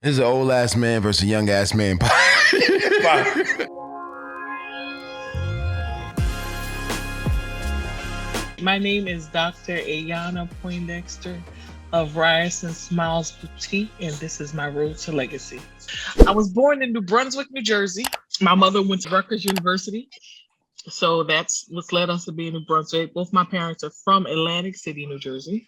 This is an old ass man versus a young ass man. My name is Dr. Ayanna Poindexter of Ryerson Smiles Boutique, and this is my road to legacy. I was born in New Brunswick, New Jersey. My mother went to Rutgers University, so that's what's led us to be in New Brunswick. Both my parents are from Atlantic City, New Jersey.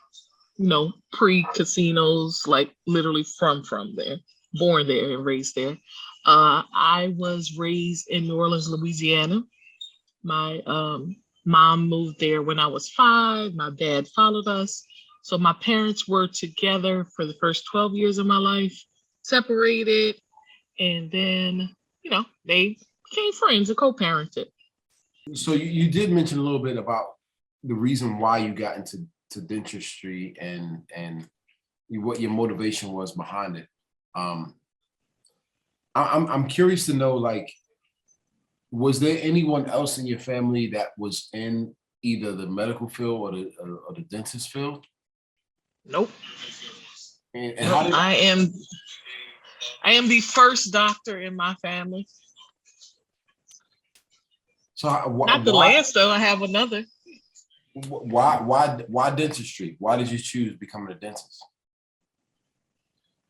You know, pre-casinos, like literally from there, born there and raised there. I was raised in New Orleans, Louisiana. My mom moved there when I was 5. My dad followed us. So my parents were together for the first 12 years of my life, separated, and then, they became friends and co-parented. So you did mention a little bit about the reason why you got into dentistry and what your motivation was behind it. I'm curious to know, like, was there anyone else in your family that was in either the medical field or the dentist field? Nope. And how did I am the first doctor in my family. So not the last though. I have another. Why dentistry? Why did you choose becoming a dentist?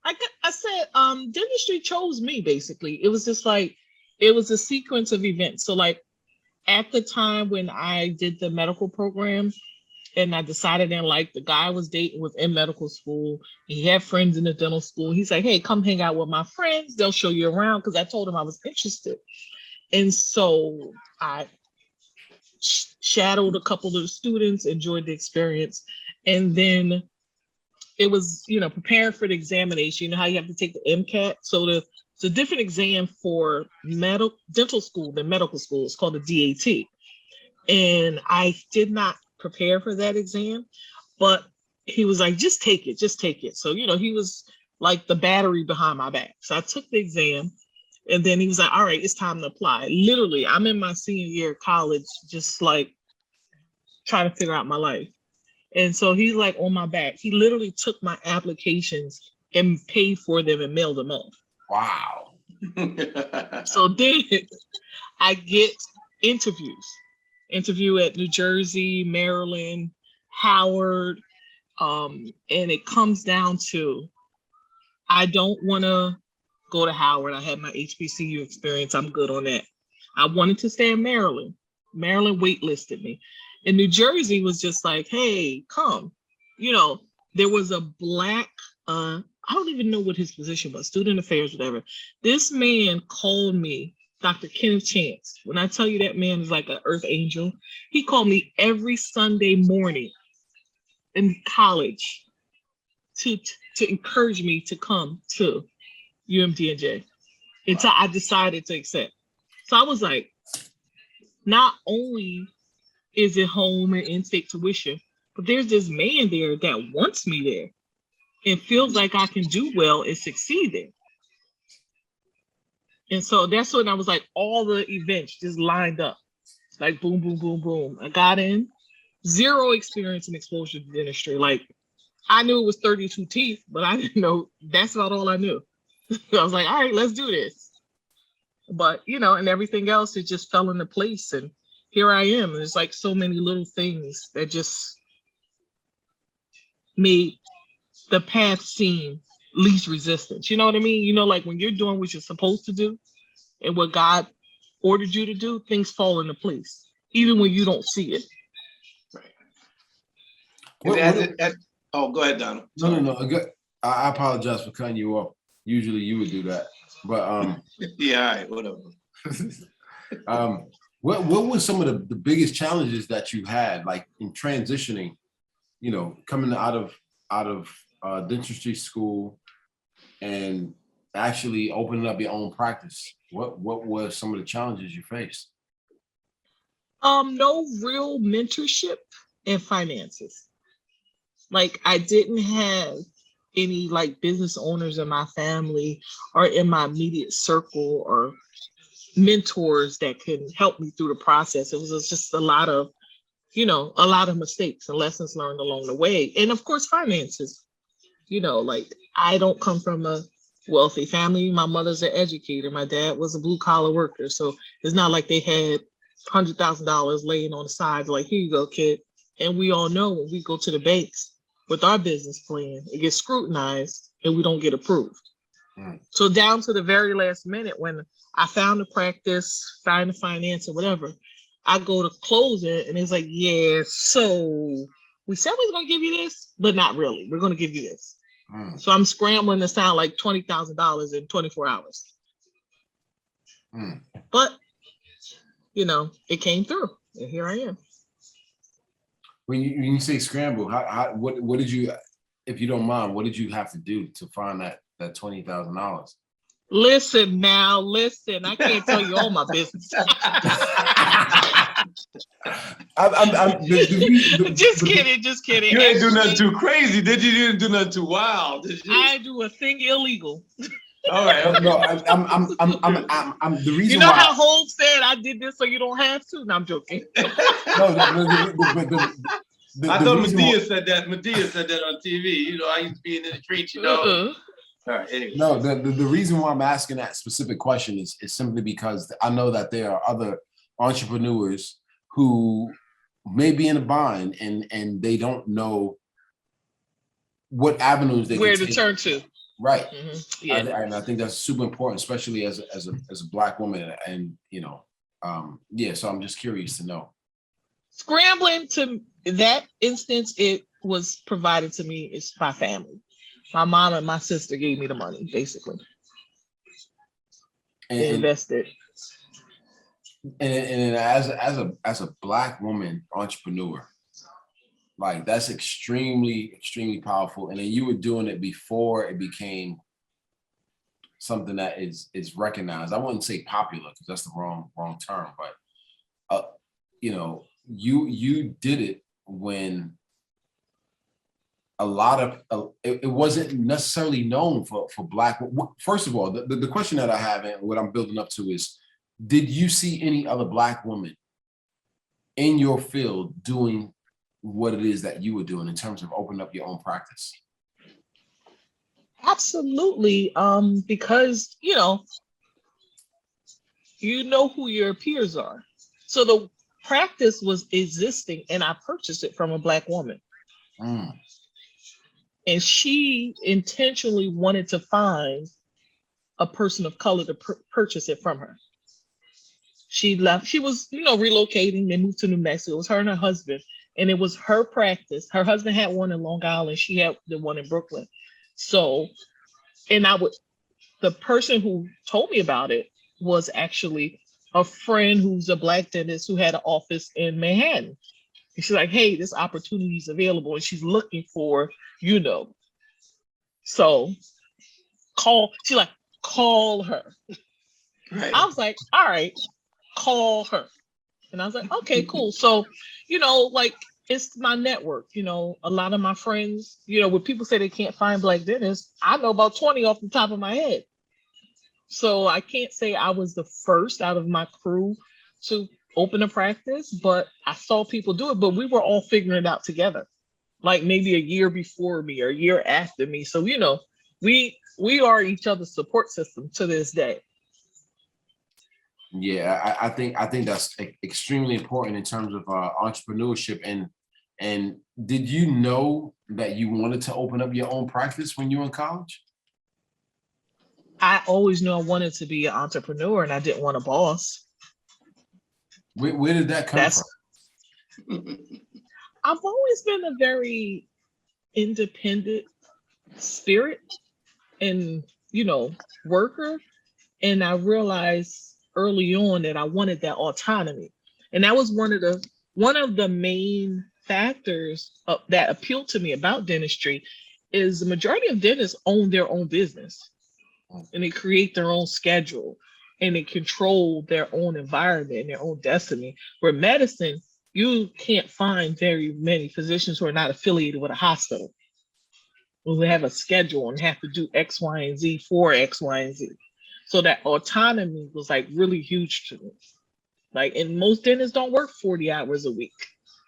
I said dentistry chose me. Basically, it was just like it was a sequence of events. So like at the time when I did the medical program and I decided, and like the guy I was dating was in medical school, he had friends in the dental school. He's like, hey, come hang out with my friends, they'll show you around, because I told him I was interested. And so I shadowed a couple of the students, enjoyed the experience. And then it was, preparing for the examination. You know how you have to take the MCAT? So it's a different exam for dental school than medical school. It's called the DAT. And I did not prepare for that exam, but he was like, just take it. So, he was like the battery behind my back. So I took the exam. And then he was like, all right, it's time to apply. Literally, I'm in my senior year of college, just like trying to figure out my life. And so he's like on my back. He literally took my applications and paid for them and mailed them off. Wow. So then I get interview at New Jersey, Maryland, Howard. And it comes down to, I don't want to go to Howard. I had my HBCU experience. I'm good on that. I wanted to stay in Maryland. Maryland waitlisted me. And New Jersey was just like, hey, come. There was a black, I don't even know what his position was, student affairs, whatever. This man called me, Dr. Kenneth Chance. When I tell you that man is like an earth angel, he called me every Sunday morning in college to encourage me to come to UMDNJ until I decided to accept. So I was like, not only is it home and in-state tuition, but there's this man there that wants me there and feels like I can do well and succeed there. And so that's when I was like, all the events just lined up, like boom, boom, boom, boom. I got in, 0 experience and exposure to dentistry. Like I knew it was 32 teeth, but I didn't know, that's not all I knew. I was like, all right, let's do this. But, and everything else, it just fell into place. And here I am. There's like so many little things that just made the path seem least resistance. You know what I mean? Like when you're doing what you're supposed to do and what God ordered you to do, things fall into place, even when you don't see it. Right. Go ahead, Donald. No. I apologize for cutting you off. Usually you would do that, but yeah, all right, whatever. What were some of the biggest challenges that you had, like in transitioning, coming out of dentistry school and actually opening up your own practice? What were some of the challenges you faced? No real mentorship and finances. Like I didn't have any like business owners in my family or in my immediate circle or mentors that can help me through the process. It was just a lot of mistakes and lessons learned along the way. And of course, finances. Like I don't come from a wealthy family. My mother's an educator. My dad was a blue collar worker. So it's not like they had $100,000 laying on the side, like, here you go, kid. And we all know when we go to the banks with our business plan, it gets scrutinized and we don't get approved. So down to the very last minute, when I found the practice, find the finance or whatever, I go to close it and it's like, yeah, so we said we was gonna give you this, but not really. We're gonna give you this. So I'm scrambling to sound like $20,000 in 24 hours. But you know, it came through, and here I am. When you say scramble, what did you, if you don't mind, what did you have to do to find that $20,000? Listen, I can't tell you all my business. Just kidding. You ain't do nothing too crazy, did you? You didn't do nothing too wild, did you? I do a thing illegal. All right. Okay. No, I'm the reason. You know why, how Hope said I did this so you don't have to? No, I'm joking. I thought Medea said that. Medea said that on TV. You know, I used to be in the streets, you know. All right, anyway. No, the reason why I'm asking that specific question is simply because I know that there are other entrepreneurs who may be in a bind and they don't know what avenues they where can to turn to. Right. Yeah. And I think that's super important, especially as a Black woman. And you know, so I'm just curious to know. Scrambling to that instance, it was provided to me is my family. My mom and my sister gave me the money, basically. They invested. And as a Black woman entrepreneur, like that's extremely, extremely powerful. And then you were doing it before it became something that is recognized. I wouldn't say popular because that's the wrong term, but you know, you did it when a lot of it wasn't necessarily known for Black. First of all, the question that I have and what I'm building up to is, did you see any other Black woman in your field doing what it is that you were doing in terms of opening up your own practice? Absolutely. Because you know who your peers are. So the practice was existing and I purchased it from a Black woman. And she intentionally wanted to find a person of color to purchase it from her. She left, she was, relocating, they moved to New Mexico. It was her and her husband, and it was her practice. Her husband had one in Long Island, she had the one in Brooklyn. So, the person who told me about it was actually a friend who's a Black dentist who had an office in Manhattan. And she's like, hey, this opportunity is available, and she's looking for, So call her. Right. I was like, all right, call her. And I was like, okay, cool. So, it's my network. A lot of my friends, when people say they can't find Black dentists, I know about 20 off the top of my head. So I can't say I was the first out of my crew to open a practice, but I saw people do it, but we were all figuring it out together. Like maybe a year before me or a year after me. So, we are each other's support system to this day. Yeah, I think that's extremely important in terms of entrepreneurship. And did you know that you wanted to open up your own practice when you were in college? I always knew I wanted to be an entrepreneur and I didn't want a boss. Where did that come from? I've always been a very independent spirit and, worker. And I realized early on that I wanted that autonomy. And that was one of the main factors that appealed to me about dentistry is the majority of dentists own their own business and they create their own schedule and they control their own environment and their own destiny. Where medicine, you can't find very many physicians who are not affiliated with a hospital, who have a schedule and have to do X, Y, and Z for X, Y, and Z. So that autonomy was really huge to me. And most dentists don't work 40 hours a week.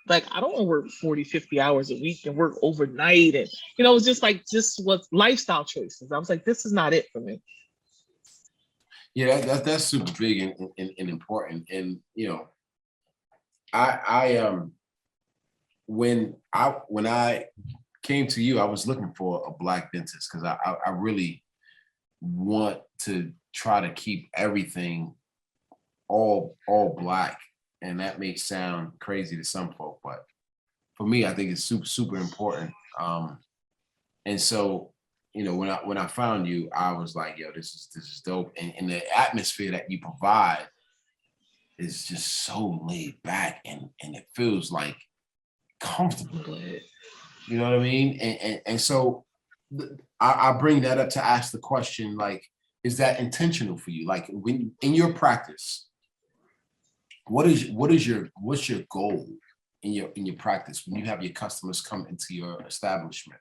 Like, I don't want to work 40, 50 hours a week and work overnight. And, you know, it's just like, just what lifestyle choices. I was like, this is not it for me. Yeah, that's super big and important. And, you know, I when I came to you, I was looking for a Black dentist because I really want to try to keep everything all Black. And that may sound crazy to some folk, but for me, I think it's super important. And so, you know, when I found you, I was like, yo, this is dope. And the atmosphere that you provide is just so laid back and it feels like comfortable. You know what I mean? And so I bring that up to ask the question, like, is that intentional for you? Like, when in your practice, what's your goal in your practice when you have your customers come into your establishment?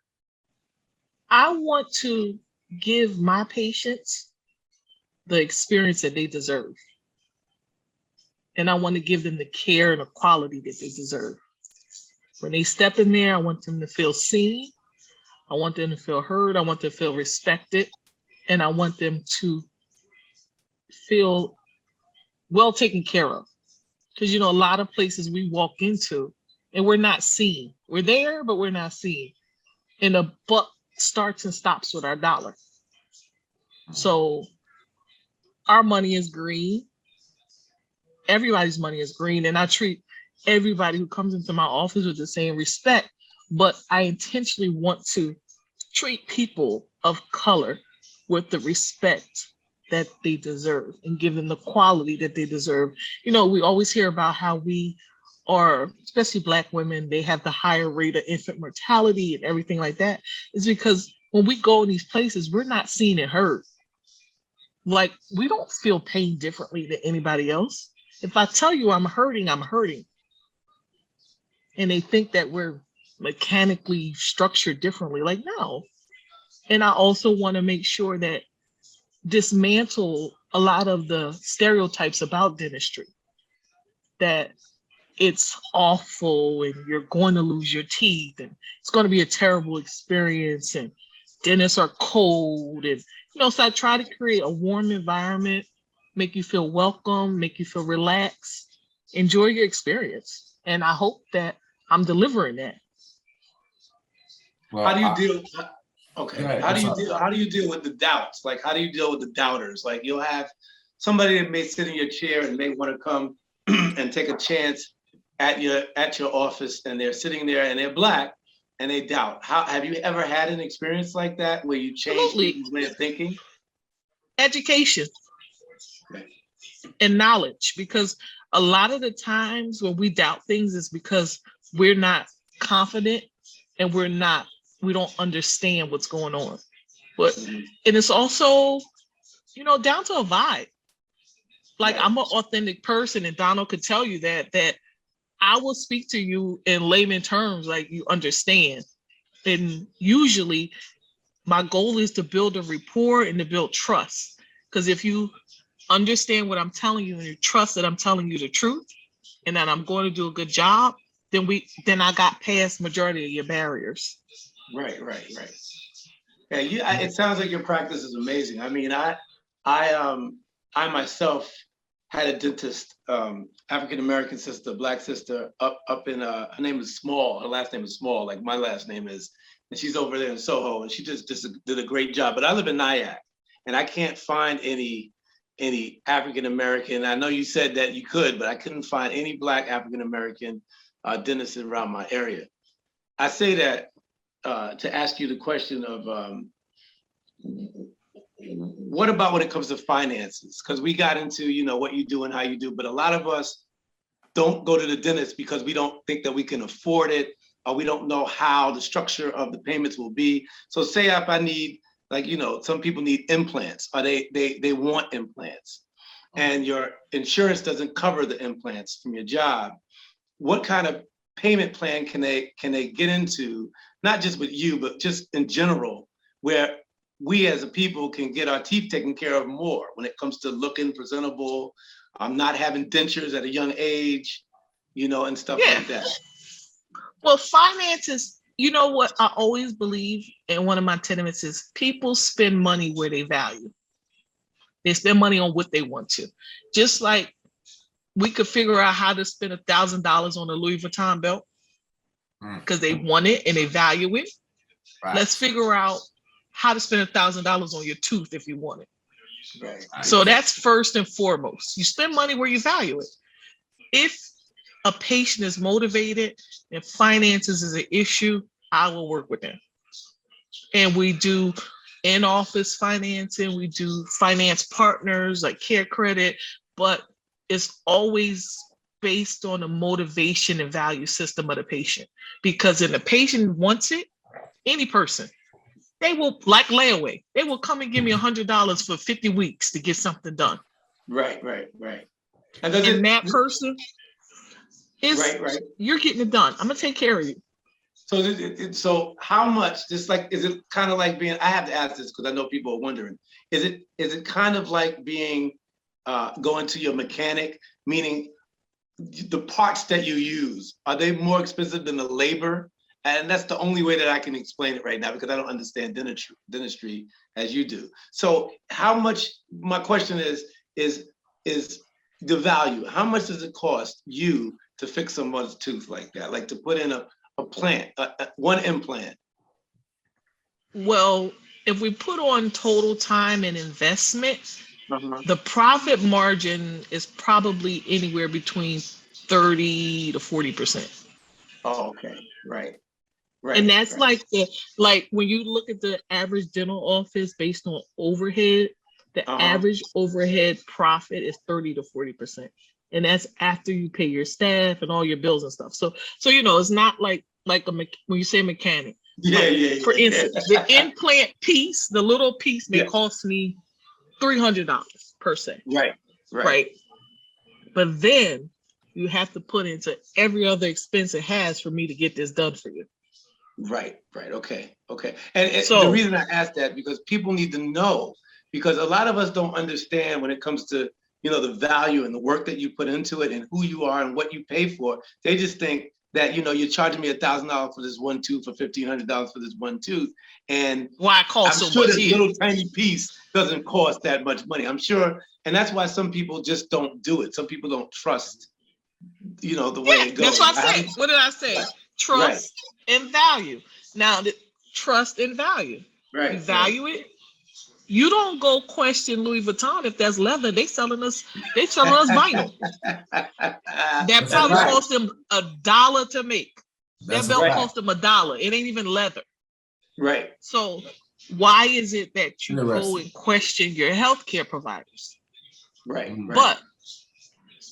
I want to give my patients the experience that they deserve. And I want to give them the care and the quality that they deserve. When they step in there, I want them to feel seen. I want them to feel heard. I want them to feel respected. And I want them to feel well taken care of. Because, you know, a lot of places we walk into and we're not seen. We're there, but we're not seen. And the buck starts and stops with our dollar. So our money is green. Everybody's money is green. And I treat everybody who comes into my office with the same respect. But I intentionally want to treat people of color with the respect that they deserve and give them the quality that they deserve. You know, we always hear about how we are, especially Black women, they have the higher rate of infant mortality and everything like that. It's because when we go in these places, we're not seen and heard. Like, we don't feel pain differently than anybody else. If I tell you I'm hurting, I'm hurting. And they think that we're mechanically structured differently. Like, no. And I also want to make sure that dismantle a lot of the stereotypes about dentistry, that it's awful and you're going to lose your teeth and it's going to be a terrible experience and dentists are cold. And, you know, so I try to create a warm environment, make you feel welcome, make you feel relaxed, enjoy your experience. And I hope that I'm delivering that. Well, how do you deal? Okay. How do you deal with the doubts? Like, how do you deal with the doubters? Like, you'll have somebody that may sit in your chair and may want to come and take a chance at your office, and they're sitting there and they're Black and they doubt. How have you ever had an experience like that where you change people's way of thinking? Education and knowledge, because a lot of the times when we doubt things is because we're not confident and we don't understand what's going on. But and it's also, you know, down to a vibe. Like, I'm an authentic person, and Donald could tell you that I will speak to you in layman terms, like you understand. And usually my goal is to build a rapport and to build trust. Because if you understand what I'm telling you and you trust that I'm telling you the truth and that I'm going to do a good job, then I got past majority of your barriers. Right. Yeah, it sounds like your practice is amazing. I mean, I myself had a dentist, African-American sister, Black sister, up in, her name is Small, her last name is Small, like my last name is, and she's over there in Soho, and she just did a great job. But I live in Nyack, and I can't find any African-American. I know you said that you could, but I couldn't find any Black African-American dentists around my area. I say that to ask you the question of, what about when it comes to finances? Because we got into, you know, what you do and how you do, but a lot of us don't go to the dentist because we don't think that we can afford it, or we don't know how the structure of the payments will be. So say if I need, like, you know, some people need implants, or they want implants, and your insurance doesn't cover the implants from your job. What kind of payment plan can they get into, not just with you, but just in general, where we as a people can get our teeth taken care of more when it comes to looking presentable, not having dentures at a young age, you know, and stuff like that? Well, finances, you know what I always believe in one of my tenements is people spend money where they value. They spend money on what they want to. Just like we could figure out how to spend $1,000 on a Louis Vuitton belt because they want it and they value it. Right. Let's figure out how to spend $1,000 on your tooth if you want it. Right. So that's first and foremost. You spend money where you value it. If a patient is motivated and finances is an issue, I will work with them. And we do in-office financing, we do finance partners like Care Credit, but it's always based on the motivation and value system of the patient. Because if the patient wants it, any person, they will, like layaway, they will come and give me $100 for 50 weeks to get something done. Right. And that person is, right. You're getting it done. I'm gonna take care of you. So how much, just like, is it kind of like being, I have to ask this because I know people are wondering, is it kind of like being, going to your mechanic, meaning the parts that you use, are they more expensive than the labor? And that's the only way that I can explain it right now because I don't understand dentistry as you do. So how much, my question is the value, how much does it cost you to fix someone's tooth like that? Like to put in a plant, one implant? Well, if we put on total time and investment, the profit margin is probably anywhere between 30 to 40%. Oh, okay, right. And that's like when you look at the average dental office based on overhead, the average overhead profit is 30 to 40%. And that's after you pay your staff and all your bills and stuff. So it's not like when you say mechanic. Yeah. For instance, the implant piece, the little piece may cost me $300 per se. Right. But then you have to put into every other expense it has for me to get this done for you. Right. Okay. And so, the reason I ask that, because people need to know, because a lot of us don't understand when it comes to, the value and the work that you put into it and who you are and what you pay for. They just think that, you're charging me $1,000 for this one tooth, for $1,500 for this one tooth. And why it costs so much? This little tiny piece doesn't cost that much money, I'm sure. And that's why some people just don't do it. Some people don't trust, the way it goes. That's what I said. What did I say? Trust and value. Now, the trust and value. Right. You value it. You don't go question Louis Vuitton if that's leather. They selling us vinyl. That probably cost them $1 to make. That belt cost them $1. It ain't even leather. Right. So why is it that you go and question your healthcare providers? Right. But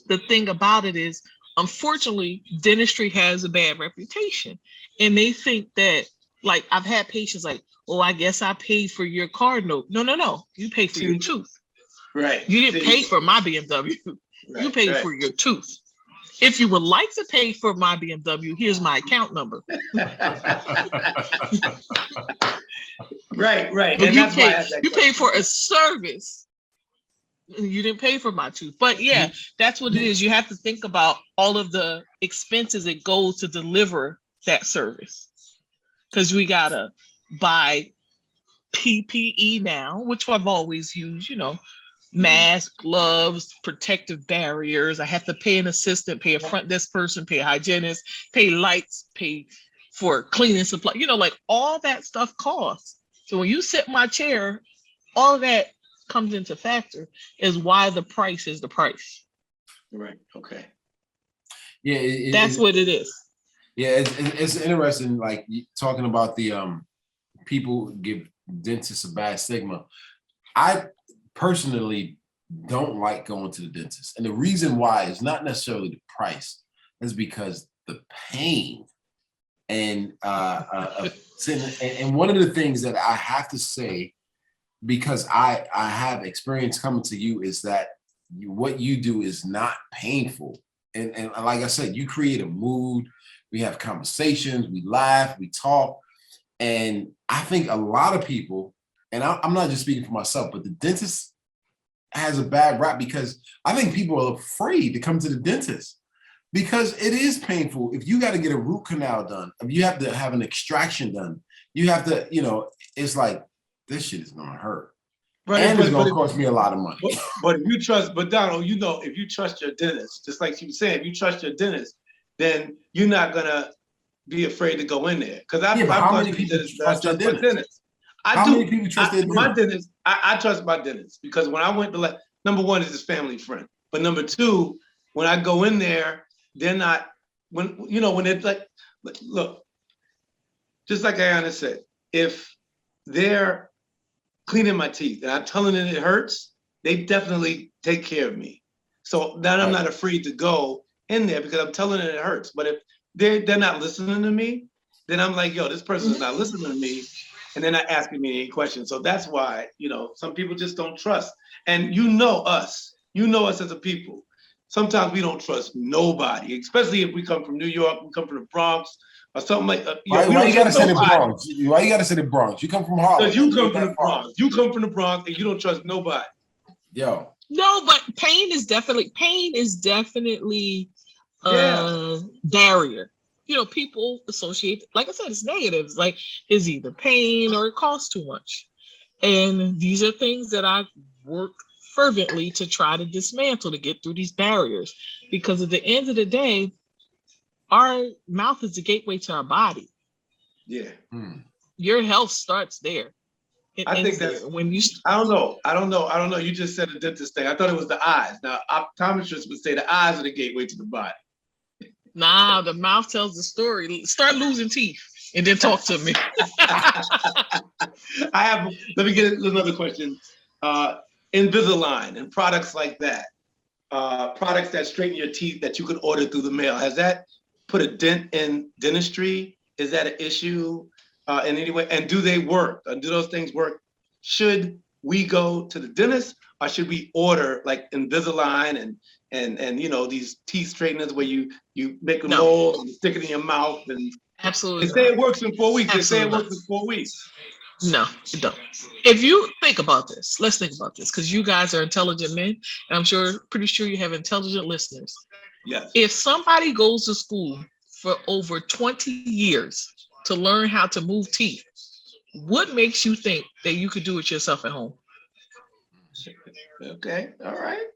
the thing about it is, unfortunately, dentistry has a bad reputation. And they think that, like, I've had patients like, oh, I guess I paid for your car note. No. You paid for your tooth. Right. You didn't pay for my BMW. You paid for your tooth. If you would like to pay for my BMW, here's my account number. Right. But and you paid for a service. You didn't pay for my tooth. But yeah, that's what it is. You have to think about all of the expenses it goes to deliver that service. Because we gotta buy PPE now, which I've always used, mask, gloves, protective barriers. I have to pay an assistant, pay a front desk person, pay a hygienist, pay lights, pay for cleaning supply, like all that stuff costs. So when you sit in my chair, all of that comes into factor is why the price is the price. Right. Okay. Yeah. That's what it is. Yeah. It's interesting, like talking about the, people give dentists a bad stigma. I personally don't like going to the dentist. And the reason why is not necessarily the price, it's because the pain and and one of the things that I have to say, because I have experience coming to you, is that what you do is not painful. And like I said, you create a mood, we have conversations, we laugh, we talk. And I think a lot of people, and I'm not just speaking for myself, but the dentist has a bad rap because I think people are afraid to come to the dentist. Because it is painful. If you got to get a root canal done, if you have to have an extraction done, you have to, it's like, this shit is gonna hurt. And it's gonna cost me a lot of money. But if you trust, but Donald, if you trust your dentist, just like you said, if you trust your dentist, then you're not gonna be afraid to go in there. Because how many people trust their dentist? How many people trust their dentist? My dentist, I trust my dentist because when I went to number one is his family friend, but number two, when I go in there, they're not when it's like, look, just like Ayanna said, if they're cleaning my teeth and I'm telling them it hurts, they definitely take care of me. So then I'm not afraid to go in there because I'm telling them it hurts. But if they're not listening to me, then I'm like, yo, this person's not listening to me, and they're not asking me any questions. So that's why, some people just don't trust. And us as a people. Sometimes we don't trust nobody, especially if we come from New York, we come from the Bronx, or something like that. Why you gotta say the Bronx? Why you gotta say the Bronx? You come from Harlem. Because you come from the Bronx. You come from the Bronx and you don't trust nobody. Yo. No, but pain is definitely barrier. People associate, like I said, it's negatives. Like it's either pain or it costs too much. And these are things that I've worked fervently to try to dismantle, to get through these barriers, because at the end of the day, our mouth is the gateway to our body. Yeah. Your health starts there. I think that's when you. I don't know. You just said the dentist thing. I thought it was the eyes. Now, optometrists would say the eyes are the gateway to the body. Nah, the mouth tells the story. Start losing teeth and then talk to me. Let me get another question. Invisalign and products like that, products that straighten your teeth that you could order through the mail. Has that put a dent in dentistry? Is that an issue in any way? And do they work? Do those things work? Should we go to the dentist or should we order like Invisalign and these teeth straighteners where you make a mold and stick it in your mouth and absolutely they say it works in 4 weeks. They say it works in 4 weeks. No, it don't. If you think about this, let's think about this, because you guys are intelligent men, and I'm pretty sure you have intelligent listeners. Yes. If somebody goes to school for over 20 years to learn how to move teeth, what makes you think that you could do it yourself at home? Okay, all right.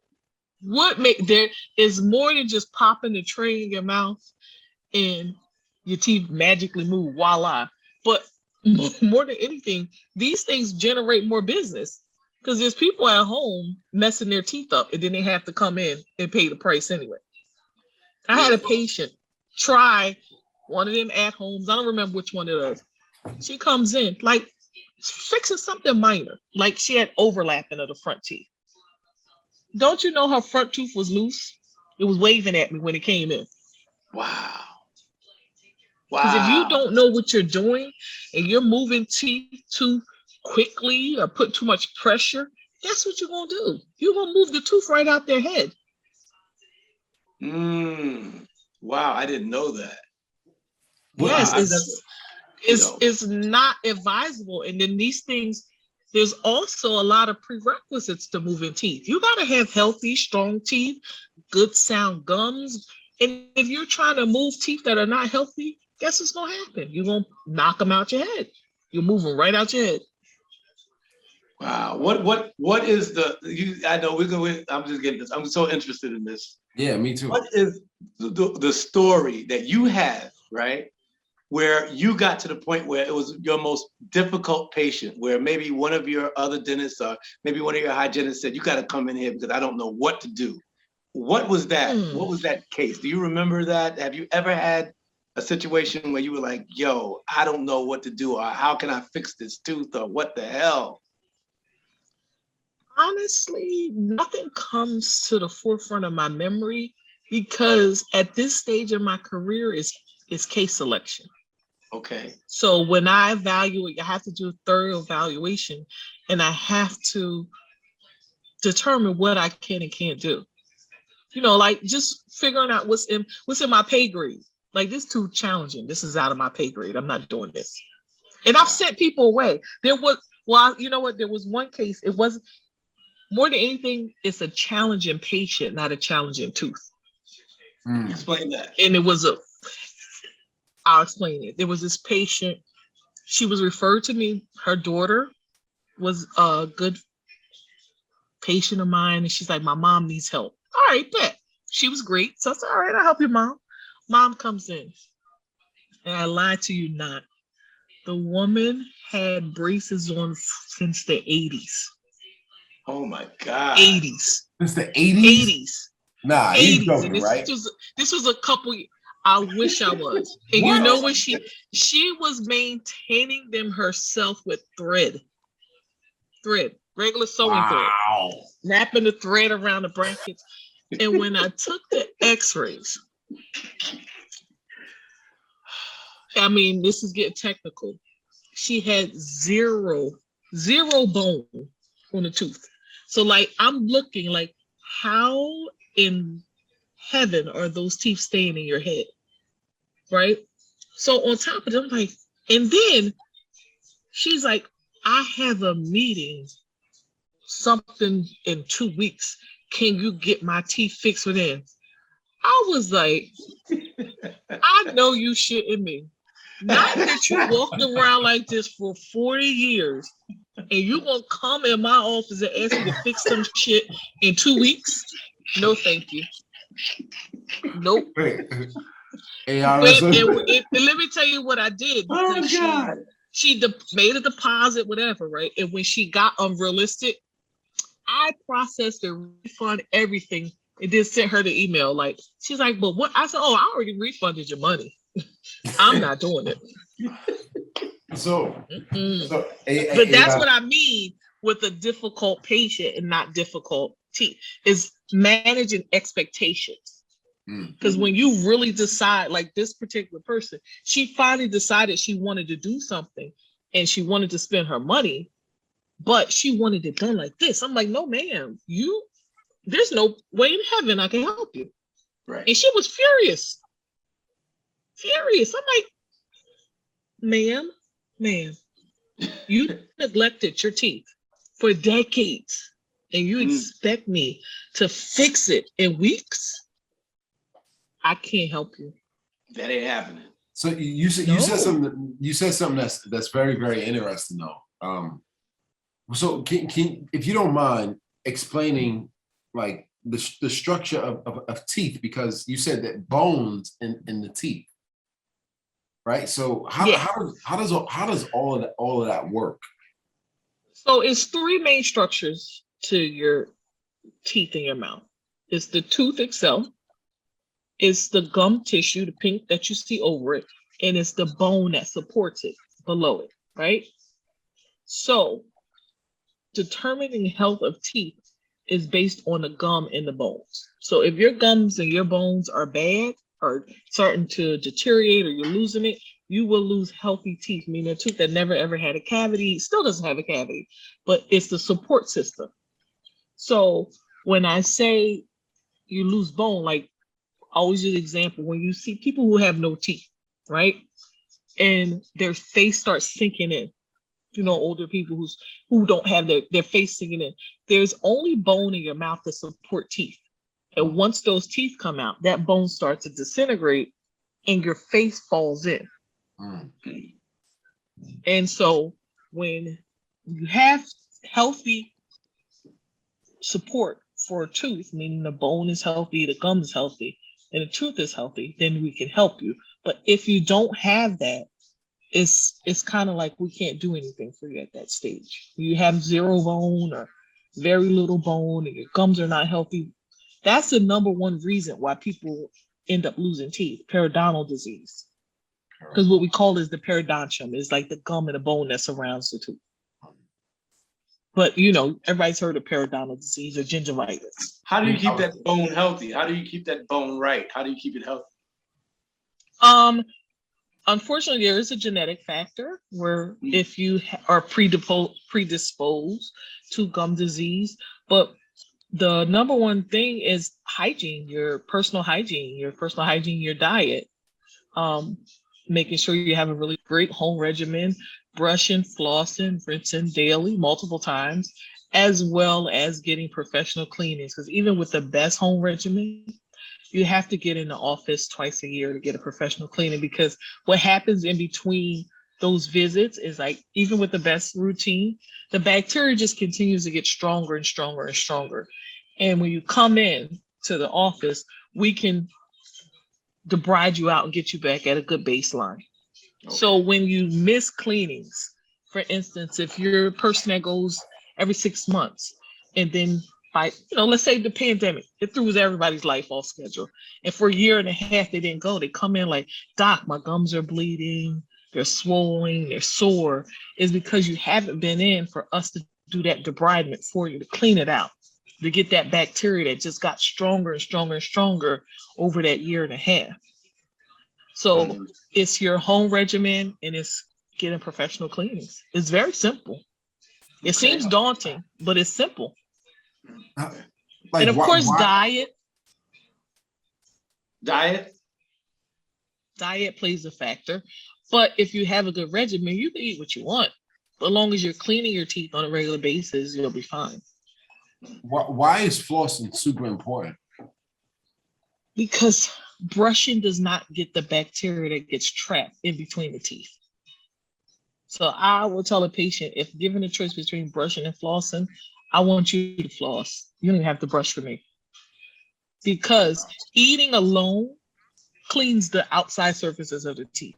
There is more than just popping the tray in your mouth and your teeth magically move, voila. But more than anything, these things generate more business because there's people at home messing their teeth up and then they have to come in and pay the price anyway. I had a patient try one of them at homes. I don't remember which one it was. She comes in like fixing something minor, like she had overlapping of the front teeth. Don't you know her front tooth was loose? It was waving at me when it came in. Wow. Because if you don't know what you're doing and you're moving teeth too quickly or put too much pressure, that's what you're going to do. You're going to move the tooth right out their head. Wow, I didn't know that. Yes, it's not advisable. And then these things, there's also a lot of prerequisites to moving teeth. You got to have healthy, strong teeth, good sound gums. And if you're trying to move teeth that are not healthy, guess what's going to happen? You're going to knock them out your head. You're moving right out your head. Wow. What is I know I'm just getting this. I'm so interested in this. Yeah, me too. What is the story that you have, right? Where you got to the point where it was your most difficult patient, where maybe one of your other dentists or maybe one of your hygienists said, you got to come in here because I don't know what to do. What was that? What was that case? Do you remember that? Have you ever had a situation where you were like, yo, I don't know what to do, or how can I fix this tooth, or what the hell? Honestly, nothing comes to the forefront of my memory because at this stage of my career is case selection. Okay. So when I evaluate, I have to do a thorough evaluation and I have to determine what I can and can't do. Like just figuring out what's in my pay grade. Like, this is too challenging. This is out of my pay grade. I'm not doing this. And I've sent people away. There was one case. It wasn't, more than anything, it's a challenging patient, not a challenging tooth. Explain that. And I'll explain it. There was this patient, she was referred to me. Her daughter was a good patient of mine. And she's like, my mom needs help. All right, bet. She was great. So I said, all right, I'll help your mom. Mom comes in. And I lied to you not. The woman had braces on since the 80s. Oh my God. 80s. Since the 80s? 80s. Nah, 80s. he's joking, And right? This was a couple. I wish I was. And you know what? She was maintaining them herself with thread, regular sewing thread, wrapping the thread around the brackets. And when I took the X-rays, I mean, this is getting technical. She had zero bone on the tooth. So like, I'm looking like, how in heaven are those teeth staying in your head? Right? So on top of them, like, and then she's like, I have a meeting, something in 2 weeks. Can you get my teeth fixed within? I was like, I know you shitting me. Not that you walked around like this for 40 years and you gonna come in my office and ask me to fix some shit in 2 weeks? No, thank you. Nope. Hey, and let me tell you what I did. Oh God. She made a deposit, whatever, right? And when she got unrealistic, I processed the refund, everything, and then sent her the email. Like, she's like, but what? I said, oh, I already refunded your money. I'm not doing it. But that's what I mean with a difficult patient and not difficult teeth, is managing expectations. Because when you really decide, like this particular person, she finally decided she wanted to do something and she wanted to spend her money, but she wanted it done like this. I'm like, no, ma'am, there's no way in heaven I can help you. Right. And she was furious. I'm like, ma'am, you neglected your teeth for decades and you expect me to fix it in weeks? I can't help you. That ain't happening. So you said something that's very, very interesting though. So can if you don't mind explaining like the structure of teeth, because you said that bones in the teeth, right? So how does all of that work? So it's 3 main structures to your teeth in your mouth. It's the tooth itself, it's the gum tissue, the pink that you see over it, and it's the bone that supports it below it, right? So determining health of teeth is based on the gum and the bones. So if your gums and your bones are bad or starting to deteriorate or you're losing it, you will lose healthy teeth, meaning a tooth that never ever had a cavity, still doesn't have a cavity, but it's the support system. So when I say you lose bone, like I always use an example, when you see people who have no teeth, right? And their face starts sinking in, older people who don't have their face sinking in. There's only bone in your mouth to support teeth. And once those teeth come out, that bone starts to disintegrate and your face falls in. And so when you have healthy support for a tooth, meaning the bone is healthy, the gum is healthy, and the tooth is healthy, then we can help you. But if you don't have that, it's kind of like we can't do anything for you at that stage. You have 0 bone or very little bone and your gums are not healthy. That's the number one reason why people end up losing teeth, periodontal disease. Because what we call is the periodontium, is like the gum and the bone that surrounds the tooth. But everybody's heard of periodontal disease or gingivitis. How do you keep that bone healthy? How do you keep that bone right? How do you keep it healthy? Unfortunately, there is a genetic factor where if you are predisposed to gum disease, but the number one thing is hygiene, your personal hygiene, your diet. Making sure you have a really great home regimen, brushing, flossing, rinsing daily, multiple times, as well as getting professional cleanings. Because even with the best home regimen, you have to get in the office twice a year to get a professional cleaning, because what happens in between those visits is like, even with the best routine, the bacteria just continues to get stronger and stronger and stronger. And when you come in to the office, we can debride you out and get you back at a good baseline. Okay. So when you miss cleanings, for instance, if you're a person that goes every 6 months, and then by, let's say the pandemic, it threw everybody's life off schedule. And for a year and a half, they didn't go. They come in like, doc, my gums are bleeding, they're swollen, they're sore. Is because you haven't been in for us to do that debridement for you, to clean it out, to get that bacteria that just got stronger and stronger and stronger over that year and a half. So it's your home regimen, and it's getting professional cleanings. It's very simple. It seems daunting, but it's simple. And of course, diet plays a factor. But if you have a good regimen, you can eat what you want. But as long as you're cleaning your teeth on a regular basis, you'll be fine. Why is flossing super important? Because brushing does not get the bacteria that gets trapped in between the teeth. So I will tell a patient, if given a choice between brushing and flossing, I want you to floss. You don't even have to brush for me. Because eating alone cleans the outside surfaces of the teeth.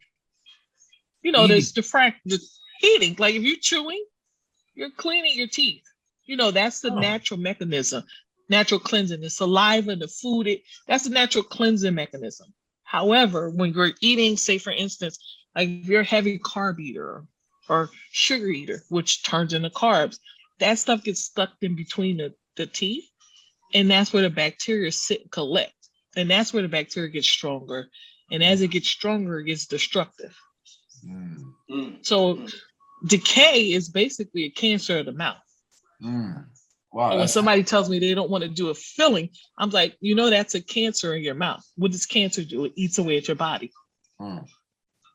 There's the eating. Like if you're chewing, you're cleaning your teeth. That's the natural mechanism, natural cleansing. The saliva, the food, that's the natural cleansing mechanism. However, when you're eating, say for instance, like if you're a heavy carb eater or sugar eater, which turns into carbs, that stuff gets stuck in between the teeth. And that's where the bacteria sit and collect. And that's where the bacteria gets stronger. And as it gets stronger, it gets destructive. So decay is basically a cancer of the mouth. Wow. And when somebody tells me they don't want to do a filling, I'm like, that's a cancer in your mouth. What does cancer do? It eats away at your body.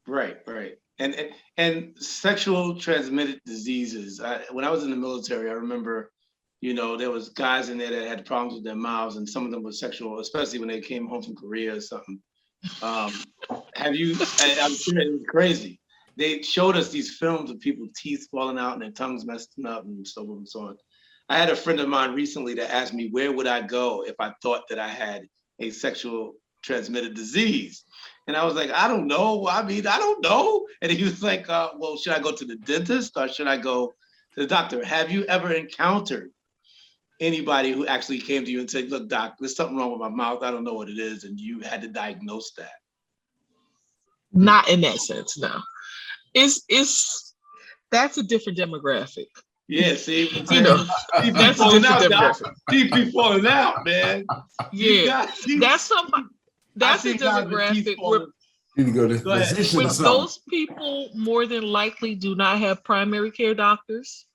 Right. And sexual transmitted diseases. When I was in the military, I remember, there was guys in there that had problems with their mouths, and some of them were sexual, especially when they came home from Korea or something. I'm sure it was crazy. They showed us these films of people's teeth falling out and their tongues messing up and so on and so on. I had a friend of mine recently that asked me, where would I go if I thought that I had a sexual transmitted disease? And I was like, I don't know. I don't know. And he was like, well, should I go to the dentist or should I go to the doctor? Have you ever encountered anybody who actually came to you and said, look, doc, there's something wrong with my mouth. I don't know what it is. And you had to diagnose that? Not in that sense, no. That's a different demographic. Yeah, see, that's a different demographic. Teeth be falling out, man. Yeah, that's a demographic where those people more than likely do not have primary care doctors.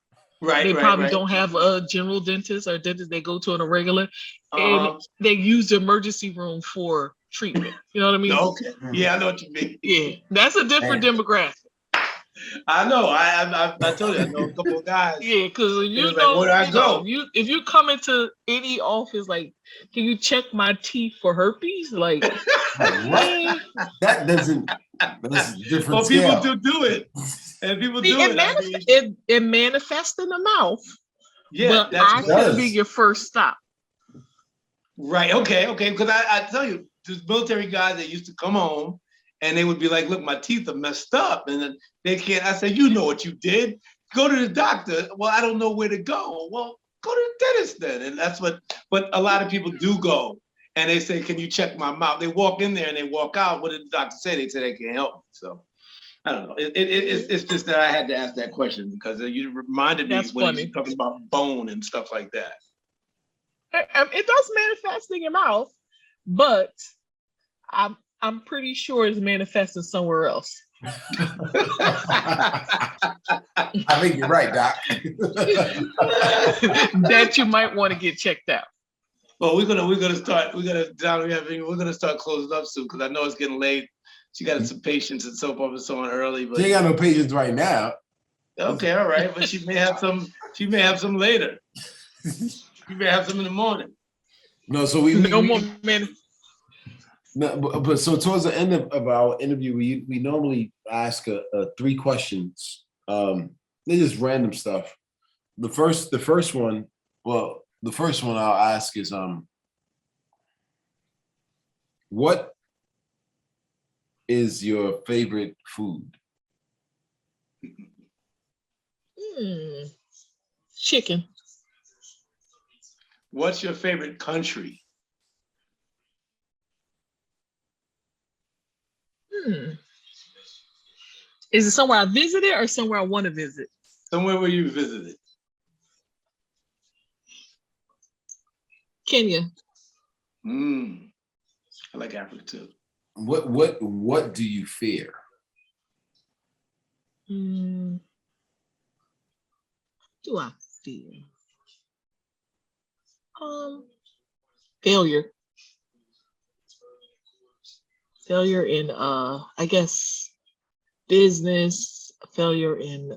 Right. They probably don't have a general dentist or dentist they go to on a regular, and they use the emergency room for treatment. You know what I mean? Okay. Yeah, I know what you mean. Yeah, that's a different demographic. I know. I told you, I know a couple of guys. Yeah, because if you come into any office, like, can you check my teeth for herpes? Like, what? That's different. Well, people do it, and people do it. It manifests in the mouth. Yeah, but I could be your first stop. Right. Okay. Because I tell you, there's military guys that used to come home. And they would be like, look, my teeth are messed up. And then they can't. I said, you know what you did. Go to the doctor. Well, I don't know where to go. Well, go to the dentist then. And that's but a lot of people do go. And they say, can you check my mouth? They walk in there and they walk out. What did the doctor say? They said they can't help me. So I don't know. It's just that I had to ask that question because you reminded me when you were talking about bone and stuff like that. It does manifest in your mouth, but I'm pretty sure it's manifesting somewhere else. I think you're right, Doc. That you might want to get checked out. Well, we're gonna start closing up soon because I know it's getting late. She got some patients and so forth and so on early, but she ain't got no patients right now. Okay, all right, but she may have some. She may have some later. She may have some in the morning. No, so No, but so towards the end of our interview, we normally ask three questions. They're just random stuff. The first one I'll ask is what is your favorite food? Chicken. What's your favorite country? Is it somewhere I visited or somewhere I want to visit? Somewhere where you visited. Kenya. I like Africa too. What do you fear? Do I fear? Failure. Failure in I guess business, failure in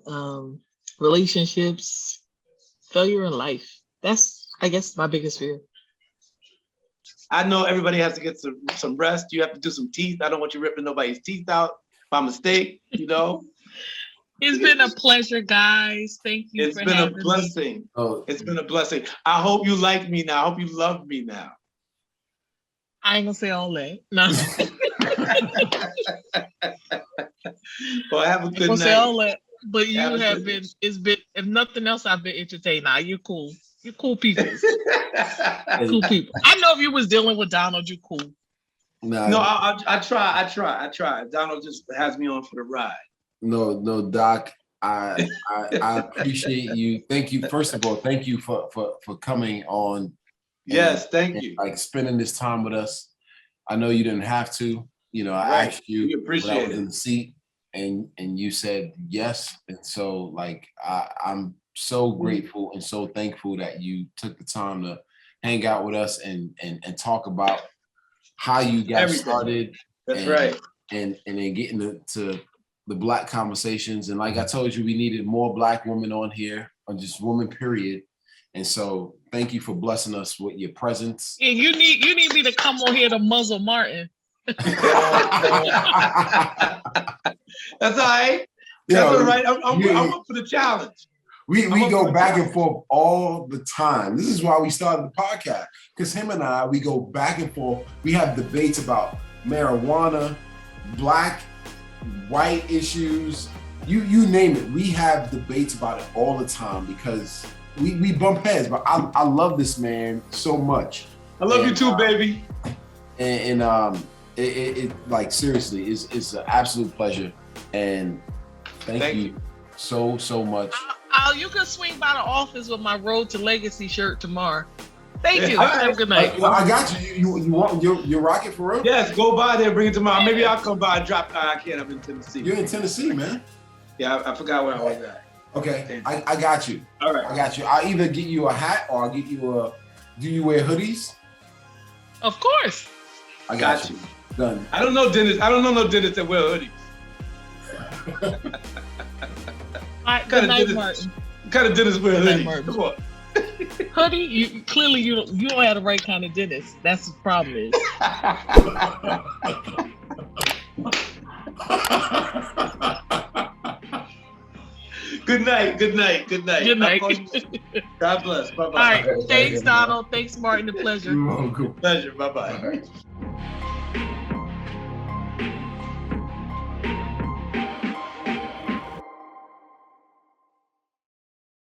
relationships, failure in life. That's, I guess, my biggest fear. I know everybody has to get some rest. You have to do some teeth. I don't want you ripping nobody's teeth out by mistake, you know. It's been a pleasure, guys. Thank you. It's been a blessing. Oh, it's been a blessing. I hope you like me now. I hope you love me now. I ain't gonna say all that. No. Well, have a good night. Say all that, but you have been. It's been. If nothing else, I've been entertained. Now you're cool. You're cool people. Cool people. I know if you was dealing with Donald, you're cool. No, I try. Donald just has me on for the ride. No, Doc. I appreciate you. Thank you. First of all, thank you for coming on. Yes, thank you. Like spending this time with us. I know you didn't have to. You know, I asked you when I was in the seat, and you said yes. And so, like, I'm so grateful and so thankful that you took the time to hang out with us and talk about how you got started. That's right. And then getting to the Black conversations. And like I told you, we needed more Black women on here, or just women, period. And so thank you for blessing us with your presence. And you need me to come on here to muzzle Martin. That's all right. That's all right. I'm up for the challenge. We go back and forth all the time. This is why we started the podcast, because him and I, we go back and forth. We have debates about marijuana, Black, white issues, you name it. We have debates about it all the time because we bump heads. But I love this man so much. I love you too, baby. And it like seriously it's an absolute pleasure. And thank you so much. You can swing by the office with my Road to Legacy shirt tomorrow. Thank you. Have a good night. I got you. You want your rocket for real? Yes, go by there, bring it tomorrow. Maybe I'll come by and drop. I can't. I'm in Tennessee. You're in Tennessee, man. Yeah, I forgot where I was at. Okay, I got you. All right, I got you. I'll either get you a hat or I'll get you a. Do you wear hoodies? Of course. I got you. Done. I don't know dentists. I don't know no dentists that wear hoodies. All right, good night, Martin. What kind of dentists wear hoodies? Come on. Hoodie, you clearly you don't have the right kind of dentist. That's the problem is. Good night. Good night. Good night. Good night. God bless. Bye bye. All right. Thanks, Donald. Thanks, Martin. A pleasure. Pleasure. Bye bye.